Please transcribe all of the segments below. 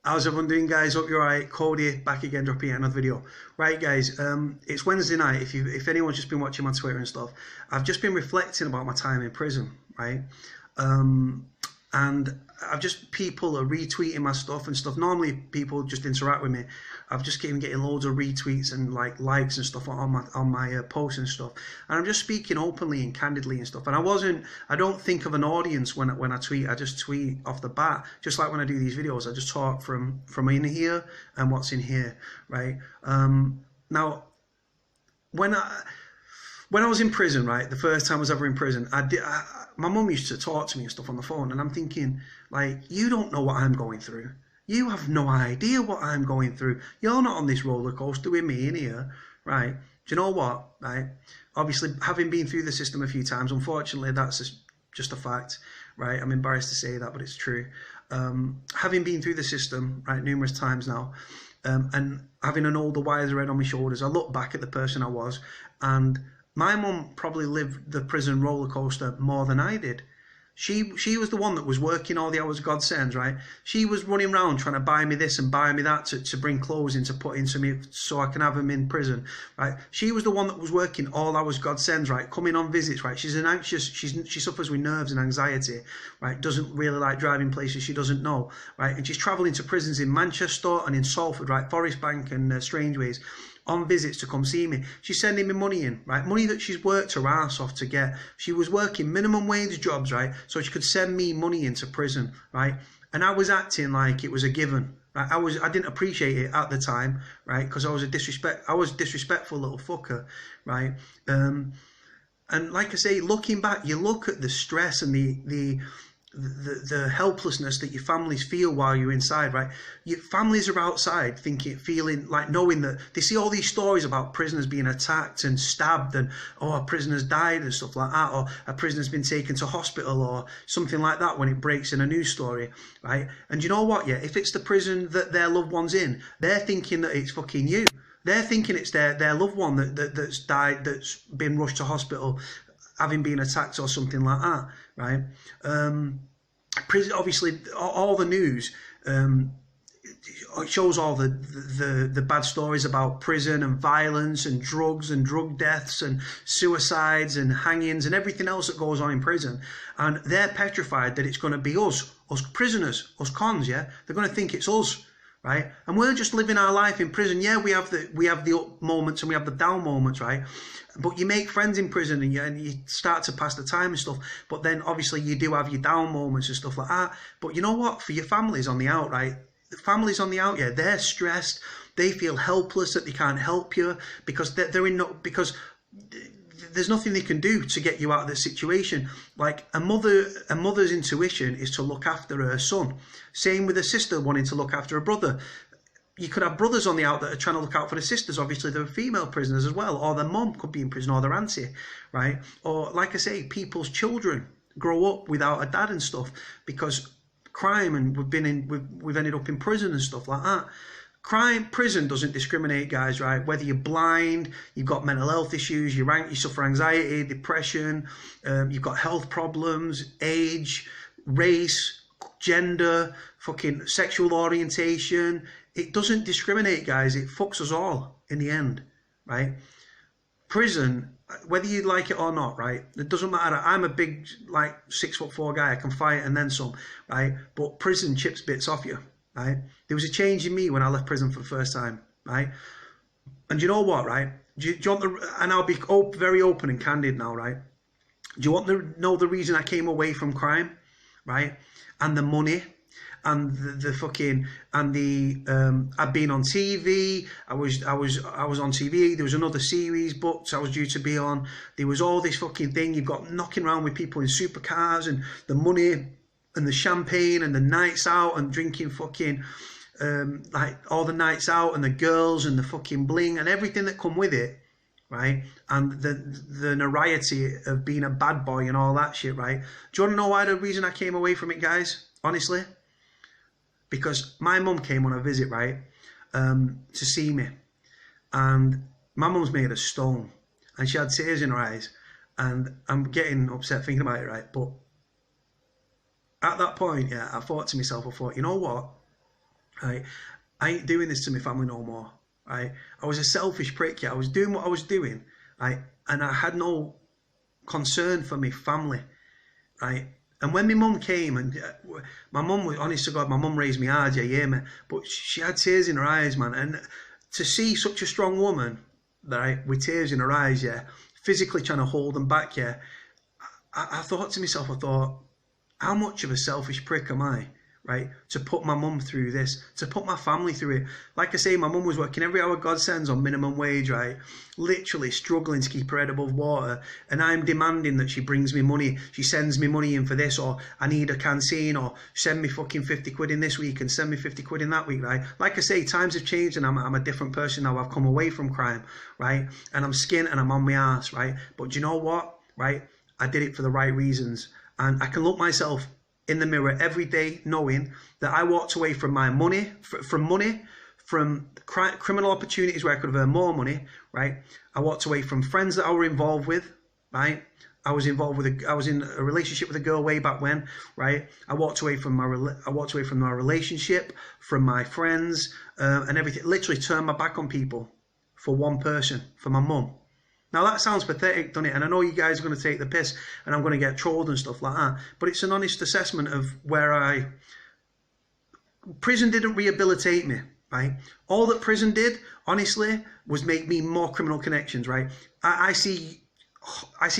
How's everyone doing, guys? Hope you're alright. Cody back again, dropping another video. Right, guys, it's Wednesday night. If anyone's just been watching my Twitter and stuff, I've just been reflecting about my time in prison, right? And I've just, people are retweeting my stuff and stuff. Normally people just interact with me. I've just been getting loads of retweets and likes and stuff on my posts and stuff. And I'm just speaking openly and candidly and stuff. And I don't think of an audience when I tweet. I just tweet off the bat. Just like when I do these videos, I just talk from in here and what's in here, right? Now, when I was in prison, right, the first time I was ever in prison, my mum used to talk to me and stuff on the phone, and I'm thinking, like, you don't know what I'm going through. You have no idea what I'm going through. You're not on this roller coaster with me in here, right? Do you know what, right? Obviously, having been through the system a few times, unfortunately, that's just a fact, right? I'm embarrassed to say that, but it's true. Having been through the system, right, numerous times now, and having an older, wiser head on my shoulders, I look back at the person I was, and my mum probably lived the prison roller coaster more than I did. She was the one that was working all the hours God sends, right? She was running around trying to buy me this and buy me that to bring clothes in to put into me so I can have them in prison, right? She was the one that was working all hours God sends, right? Coming on visits, right? She's an anxious, she suffers with nerves and anxiety, right? Doesn't really like driving places she doesn't know, right? And she's travelling to prisons in Manchester and in Salford, right? Forest Bank and Strangeways, on visits to come see me. She's sending me money in, right? Money that she's worked her ass off to get. She was working minimum wage jobs, right? So she could send me money into prison, right? And I was acting like it was a given, right? I didn't appreciate it at the time, right? Because I was a disrespectful little fucker, right? And like I say, looking back, you look at the stress and the helplessness that your families feel while you're inside, right? Your families are outside feeling like, knowing that they see all these stories about prisoners being attacked and stabbed and, oh, a prisoner's died and stuff like that, or a prisoner's been taken to hospital or something like that when it breaks in a news story, right? And you know what, yeah, if it's the prison that their loved one's in, they're thinking that it's fucking you. They're thinking it's their loved one that's died, that's been rushed to hospital, having been attacked or something like that, right? Prison, obviously, all the news shows all the bad stories about prison and violence and drugs and drug deaths and suicides and hangings and everything else that goes on in prison. And they're petrified that it's going to be us prisoners, us cons, yeah? They're going to think it's us, right? And we're just living our life in prison. Yeah, we have the up moments and we have the down moments, right? But you make friends in prison and you start to pass the time and stuff. But then obviously you do have your down moments and stuff like that. But you know what? For your families on the out, right? The families on the out, yeah, they're stressed. They feel helpless that they can't help you because because there's nothing they can do to get you out of the situation. Like a mother's intuition is to look after her son. Same with a sister wanting to look after a brother. You could have brothers on the out that are trying to look out for the sisters. Obviously, they're female prisoners as well, or their mum could be in prison, or their auntie, right? Or, like I say, people's children grow up without a dad and stuff because crime, and we've ended up in prison and stuff like that. Prison doesn't discriminate, guys, right? Whether you're blind, you've got mental health issues, you suffer anxiety, depression, you've got health problems, age, race, gender, fucking sexual orientation. It doesn't discriminate, guys. It fucks us all in the end, right? Prison, whether you like it or not, right? It doesn't matter. I'm a big, 6'4" guy. I can fight and then some, right? But prison chips bits off you, right? There was a change in me when I left prison for the first time, right? And you know what, right? Do you want and I'll be very open and candid now, right? Do you want to know the reason I came away from crime, right? And the money. And I've been on TV. I was on TV. There was another series booked I was due to be on. There was all this fucking thing. You've got knocking around with people in supercars and the money and the champagne and the nights out and drinking fucking all the nights out and the girls and the fucking bling and everything that come with it, right? And the notoriety of being a bad boy and all that shit, right? Do you want to know why the reason I came away from it, guys? Honestly. Because my mum came on a visit, right, to see me. And my mum's made of stone. And she had tears in her eyes. And I'm getting upset thinking about it, right? But at that point, yeah, I thought to myself, you know what? right? I ain't doing this to my family no more, right? I was a selfish prick, yeah. I was doing what I was doing, right? And I had no concern for my family, right? And when my mum came, and my mum was, honest to God, my mum raised me hard, yeah, you hear me? But she had tears in her eyes, man. And to see such a strong woman, right, with tears in her eyes, yeah, physically trying to hold them back, yeah, I thought to myself, I thought, how much of a selfish prick am I, right, to put my mum through this, to put my family through it? Like I say, my mum was working every hour God sends on minimum wage, right, literally struggling to keep her head above water, and I'm demanding that she brings me money, she sends me money in for this, or I need a canteen, or send me fucking 50 quid in this week and send me 50 quid in that week, right? Like I say, times have changed and I'm a different person now. I've come away from crime, right, and I'm skint and I'm on my arse, right? But do you know what, right? I did it for the right reasons, and I can look myself in the mirror every day knowing that I walked away from my money, from criminal opportunities where I could have earned more money, right? I walked away from friends that I were involved with, right? I was in a relationship with a girl way back when, right? I walked away from my relationship, from my friends, and everything. Literally turned my back on people for one person, for my mum. Now that sounds pathetic, doesn't it? And I know you guys are going to take the piss and I'm going to get trolled and stuff like that. But it's an honest assessment of where prison didn't rehabilitate me, right? All that prison did, honestly, was make me more criminal connections, right? I see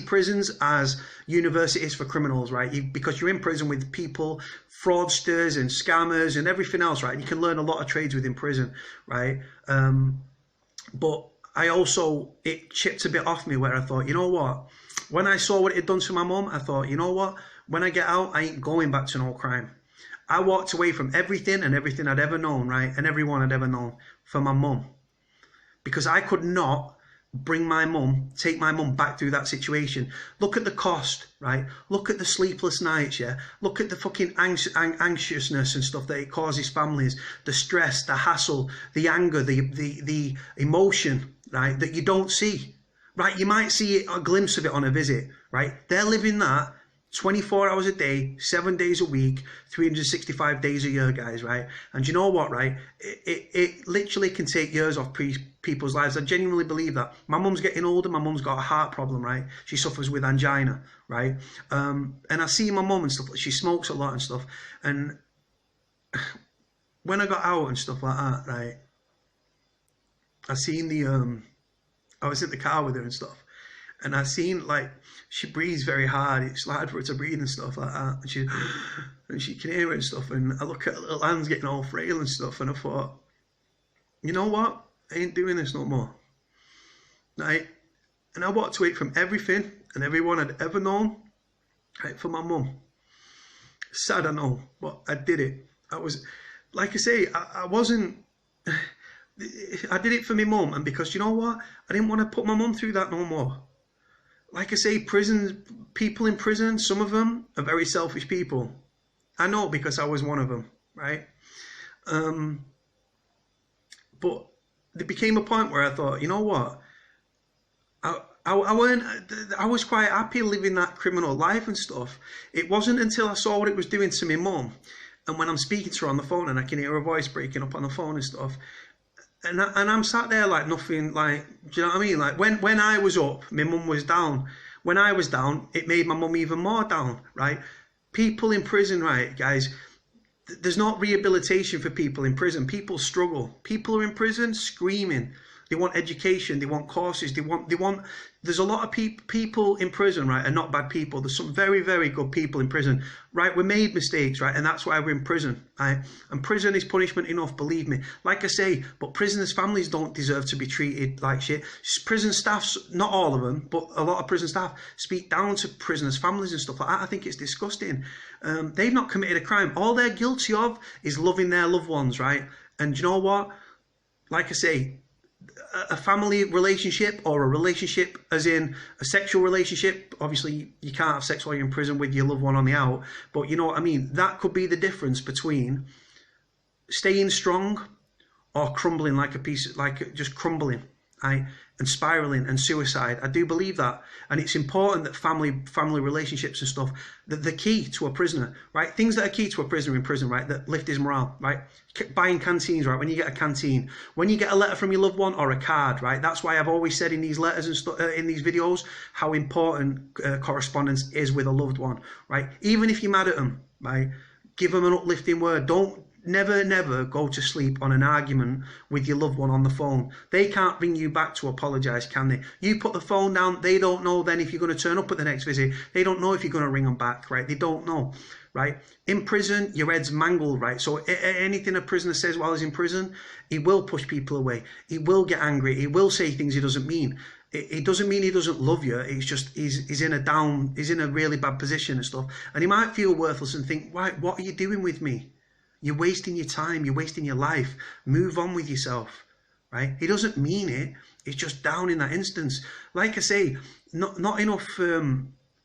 prisons as universities for criminals, right? Because you're in prison with people, fraudsters and scammers and everything else, right? You can learn a lot of trades within prison, right? But it chipped a bit off me where I thought, you know what? When I saw what it had done to my mum, I thought, you know what? When I get out, I ain't going back to no crime. I walked away from everything I'd ever known, right? And everyone I'd ever known for my mum. Because I could not take my mum back through that situation. Look at the cost, right? Look at the sleepless nights, yeah? Look at the fucking anxiousness and stuff that it causes families, the stress, the hassle, the anger, the emotion, right? That you don't see, right? You might see a glimpse of it on a visit, right? They're living that 24 hours a day, 7 days a week, 365 days a year, guys, right? And you know what, right? It literally can take years off people's lives. I genuinely believe that. My mum's getting older. My mum's got a heart problem, right? She suffers with angina, right? And I see my mum and stuff. She smokes a lot and stuff. And when I got out and stuff like that, right? I seen I was in the car with her and stuff. And I seen, like, she breathes very hard. It's hard for her to breathe and stuff like that. And she can hear it and stuff. And I look at her little hands getting all frail and stuff. And I thought, you know what? I ain't doing this no more. Right? And I walked away from everything and everyone I'd ever known, right, for my mum. Sad, I know, but I did it. I was, like I say, I wasn't... I did it for my mum. And because, you know what? I didn't want to put my mum through that no more. Like I say, people in prison, some of them are very selfish people. I know because I was one of them, right? But there became a point where I thought, you know what? I was quite happy living that criminal life and stuff. It wasn't until I saw what it was doing to my mum, and when I'm speaking to her on the phone and I can hear her voice breaking up on the phone and stuff, and I'm sat there like nothing, like, do you know what I mean? Like when I was up, my mum was down. When I was down, it made my mum even more down, right? People in prison, right, guys, there's not rehabilitation for people in prison. People struggle. People are in prison screaming. They want education. They want courses. There's a lot of people in prison, right, are not bad people. There's some very, very good people in prison, right? We made mistakes, right? And that's why we're in prison, right? And prison is punishment enough, believe me. Like I say, but prisoners' families don't deserve to be treated like shit. Prison staffs, not all of them, but a lot of prison staff speak down to prisoners' families and stuff like that. I think it's disgusting. They've not committed a crime. All they're guilty of is loving their loved ones, right? And you know what? Like I say, a family relationship, or a relationship as in a sexual relationship, obviously you can't have sex while you're in prison with your loved one on the out, but you know what I mean, that could be the difference between staying strong or crumbling like a piece, like just crumbling. and spiraling and suicide. I do believe that, and it's important that family relationships and stuff, that the key to a prisoner, right? Things that are key to a prisoner in prison, right? That lift his morale, right? Buying canteens, right? When you get a canteen, when you get a letter from your loved one or a card, right? That's why I've always said in these letters and stuff, in these videos, how important correspondence is with a loved one, right? Even if you're mad at them, right? Give them an uplifting word. Don't never go to sleep on an argument with your loved one on the phone. They can't ring you back to apologise, can they? You put the phone down, they don't know then if you're going to turn up at the next visit. They don't know if you're going to ring them back, right? They don't know, right? In prison, your head's mangled, right? So anything a prisoner says while he's in prison, he will push people away. He will get angry. He will say things he doesn't mean. It doesn't mean he doesn't love you. It's just he's in a really bad position and stuff. And he might feel worthless and think, right, what are you doing with me? You're wasting your time. You're wasting your life. Move on with yourself, right? He doesn't mean it. It's just down in that instance. Like I say, not enough.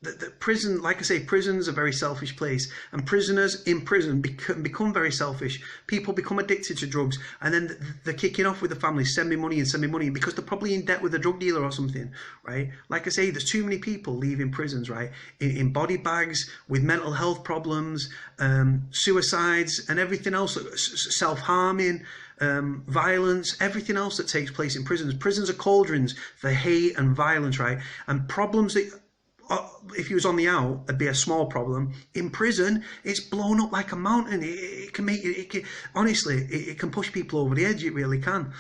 The prison, like I say, prison's a very selfish place, and prisoners in prison become very selfish. People become addicted to drugs, and then they're kicking off with the family, send me money, because they're probably in debt with a drug dealer or something, right? Like I say, there's too many people leaving prisons, right, in body bags with mental health problems, suicides, and everything else, self-harming. Violence, everything else that takes place in prisons. Prisons are cauldrons for hate and violence, right? And problems that, if he was on the out, it'd be a small problem. In prison, it's blown up like a mountain. It can make it. Honestly, it can push people over the edge. It really can.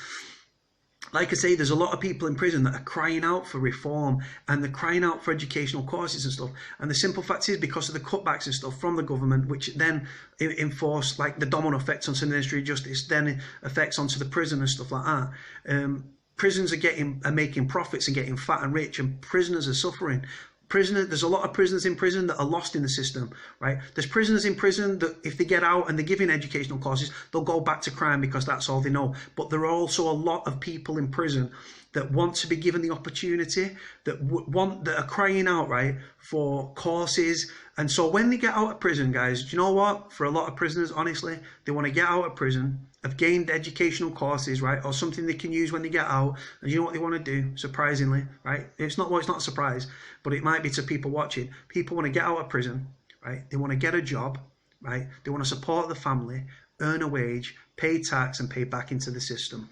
Like I say, there's a lot of people in prison that are crying out for reform, and they're crying out for educational courses and stuff. And the simple fact is, because of the cutbacks and stuff from the government, which then enforce, like the domino effect onto the Ministry of Justice, then affects onto the prison and stuff like that. Prisons are making profits and getting fat and rich, and prisoners are suffering. There's a lot of prisoners in prison that are lost in the system, right? There's prisoners in prison that if they get out and they're given educational courses, they'll go back to crime because that's all they know. But there are also a lot of people in prison that want to be given the opportunity, that are crying out, right, for courses. And so when they get out of prison, guys, do you know what? For a lot of prisoners, honestly, they want to get out of prison, have gained educational courses, right, or something they can use when they get out. And you know what they want to do, surprisingly, right? It's not a surprise, but it might be to people watching. People want to get out of prison, right? They want to get a job, right? They want to support the family, earn a wage, pay tax, and pay back into the system.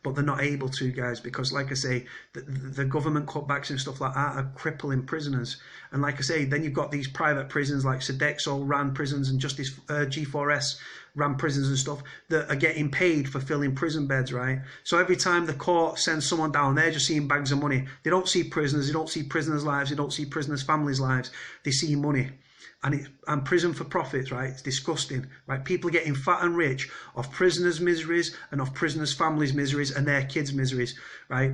But they're not able to, guys, because, like I say, the government cutbacks and stuff like that are crippling prisoners. And like I say, then you've got these private prisons like Sodexo ran prisons, and Justice G4S ran prisons and stuff that are getting paid for filling prison beds, right? So every time the court sends someone down, they're just seeing bags of money. They don't see prisoners. They don't see prisoners' lives. They don't see prisoners' families' lives. They see money. And prison for profits, right? It's disgusting, right? People getting fat and rich off prisoners' miseries and off prisoners' families' miseries and their kids' miseries, right?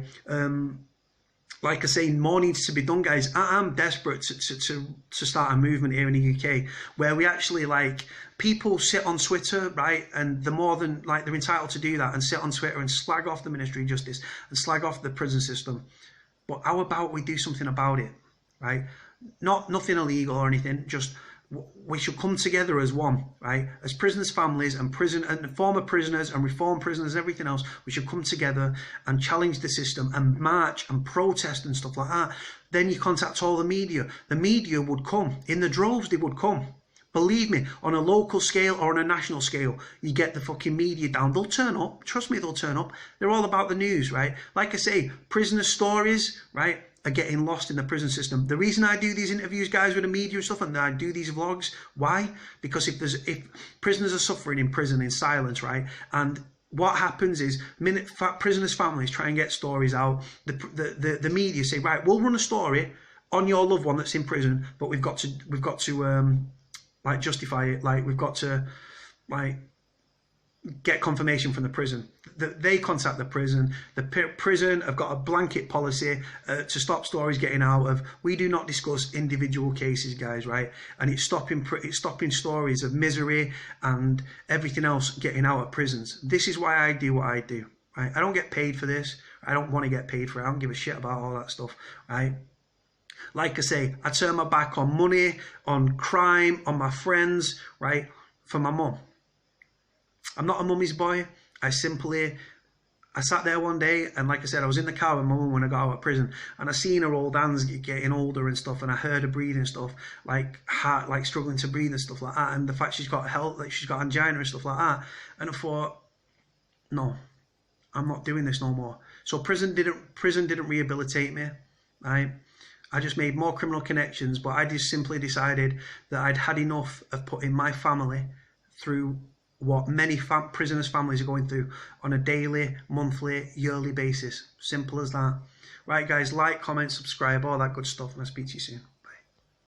Like I say, more needs to be done, guys. I'm desperate to start a movement here in the UK where we actually, like, people sit on Twitter, right? And they're more than, like, they're entitled to do that and sit on Twitter and slag off the Ministry of Justice and slag off the prison system. But how about we do something about it, right? Nothing illegal or anything, just we should come together as one, right? As prisoners' families and former prisoners and reformed prisoners, everything else, we should come together and challenge the system and march and protest and stuff like that. Then you contact all the media. The media would come. In the droves, they would come. Believe me, on a local scale or on a national scale, you get the fucking media down. They'll turn up. Trust me, they'll turn up. They're all about the news, right? Like I say, prisoner stories, right, are getting lost in the prison system. The reason I do these interviews, guys, with the media and stuff, and I do these vlogs, why? Because if prisoners are suffering in prison in silence, right, and what happens is prisoners' families try and get stories out. The media say, right, we'll run a story on your loved one that's in prison, but we've got to like justify it. Like, we've got to, like, get confirmation from the prison. They contact the prison. The prison have got a blanket policy to stop stories getting out of. We do not discuss individual cases, guys, right? And it's stopping stories of misery and everything else getting out of prisons. This is why I do what I do, right? I don't get paid for this. I don't want to get paid for it. I don't give a shit about all that stuff, right? Like I say, I turn my back on money, on crime, on my friends, right, for my mum. I'm not a mummy's boy. I sat there one day, and like I said, I was in the car with my mum when I got out of prison, and I seen her old hands getting older and stuff, and I heard her breathing stuff, like heart, like struggling to breathe and stuff like that, and the fact she's got health, like she's got angina and stuff like that, and I thought, no, I'm not doing this no more. So prison didn't rehabilitate me, right? I just made more criminal connections, but I just simply decided that I'd had enough of putting my family through what many prisoners' families are going through on a daily, monthly, yearly basis. Simple as that. Right, guys, like, comment, subscribe, all that good stuff, and I'll speak to you soon.